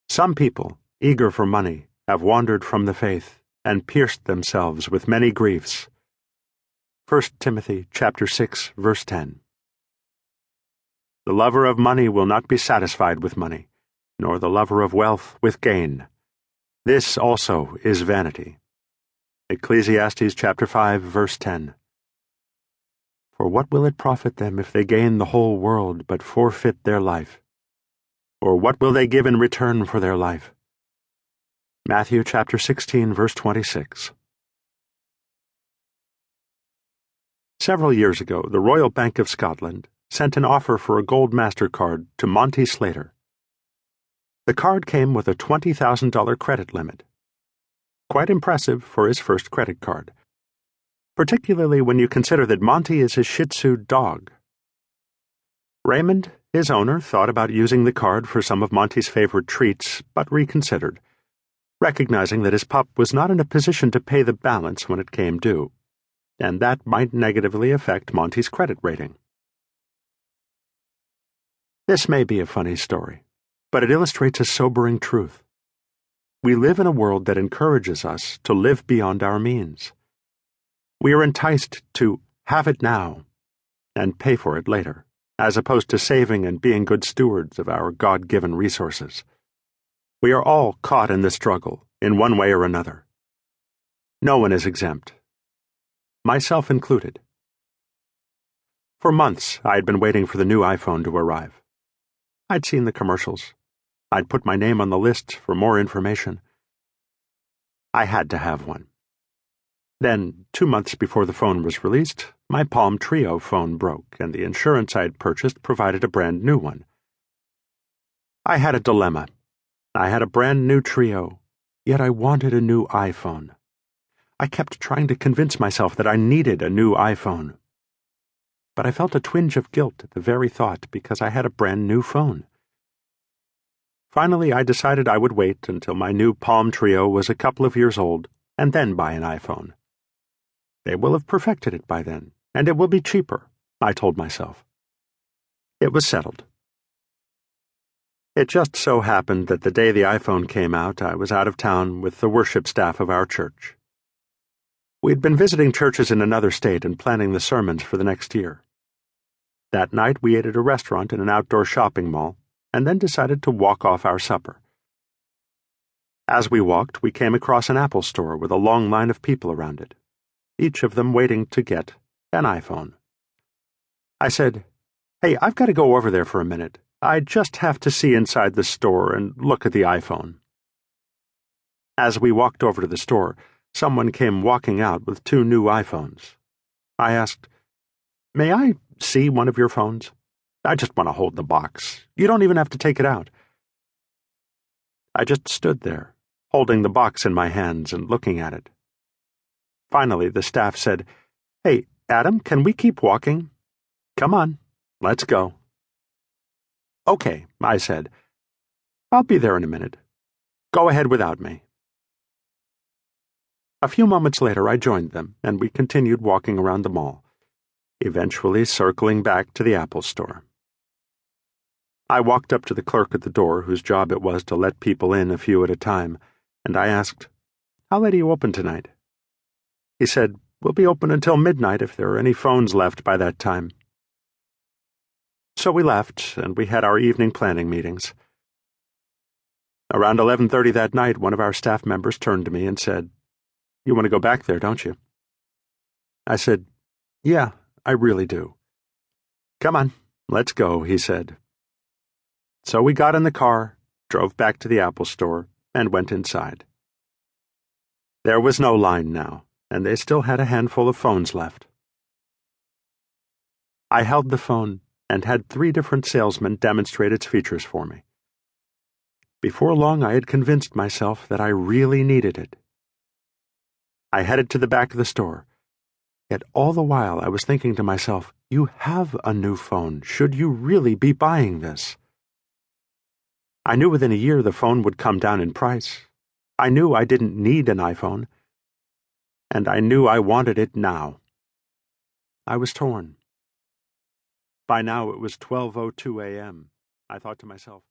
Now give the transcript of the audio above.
Some people, eager for money, have wandered from the faith and pierced themselves with many griefs. 1 Timothy chapter 6, verse 10. The lover of money will not be satisfied with money, nor the lover of wealth with gain. This also is vanity. Ecclesiastes chapter 5, verse 10. For what will it profit them if they gain the whole world but forfeit their life? Or what will they give in return for their life? Matthew chapter 16, verse 26. Several years ago, the Royal Bank of Scotland sent an offer for a gold MasterCard to Monty Slater. The card came with a $20,000 credit limit. Quite impressive for his first credit card, particularly when you consider that Monty is his Shih Tzu dog. Raymond, his owner, thought about using the card for some of Monty's favorite treats, but reconsidered, recognizing that his pup was not in a position to pay the balance when it came due, and that might negatively affect Monty's credit rating. This may be a funny story, but it illustrates a sobering truth. We live in a world that encourages us to live beyond our means. We are enticed to have it now and pay for it later, as opposed to saving and being good stewards of our God-given resources. We are all caught in the struggle, in one way or another. No one is exempt, myself included. For months, I had been waiting for the new iPhone to arrive. I'd seen the commercials. I'd put my name on the list for more information. I had to have one. Then, 2 months before the phone was released, my Palm Trio phone broke, and the insurance I had purchased provided a brand new one. I had a dilemma. I had a brand new Trio, yet I wanted a new iPhone. I kept trying to convince myself that I needed a new iPhone. But I felt a twinge of guilt at the very thought because I had a brand new phone. Finally, I decided I would wait until my new Palm Trio was a couple of years old and then buy an iPhone. They will have perfected it by then, and it will be cheaper, I told myself. It was settled. It just so happened that the day the iPhone came out, I was out of town with the worship staff of our church. We'd been visiting churches in another state and planning the sermons for the next year. That night we ate at a restaurant in an outdoor shopping mall, and then decided to walk off our supper. As we walked, we came across an Apple store with a long line of people around it, each of them waiting to get an iPhone. I said, "Hey, I've got to go over there for a minute. I just have to see inside the store and look at the iPhone." As we walked over to the store, someone came walking out with 2 new iPhones. I asked, "May I see one of your phones? I just want to hold the box. You don't even have to take it out." I just stood there, holding the box in my hands and looking at it. Finally, the staff said, "Hey, Adam, can we keep walking? Come on, let's go." "Okay," I said. "I'll be there in a minute. Go ahead without me." A few moments later, I joined them, and we continued walking around the mall, eventually circling back to the Apple store. I walked up to the clerk at the door, whose job it was to let people in a few at a time, and I asked, "How late are you open tonight?" He said, "We'll be open until midnight if there are any phones left by that time." So we left, and we had our evening planning meetings. Around 11:30 that night, one of our staff members turned to me and said, "You want to go back there, don't you?" I said, "Yeah, I really do." "Come on, let's go," he said. So we got in the car, drove back to the Apple store, and went inside. There was no line now, and they still had a handful of phones left. I held the phone and had 3 different salesmen demonstrate its features for me. Before long, I had convinced myself that I really needed it. I headed to the back of the store. Yet all the while I was thinking to myself, you have a new phone. Should you really be buying this? I knew within a year the phone would come down in price. I knew I didn't need an iPhone. And I knew I wanted it now. I was torn. By now it was 12:02 a.m. I thought to myself,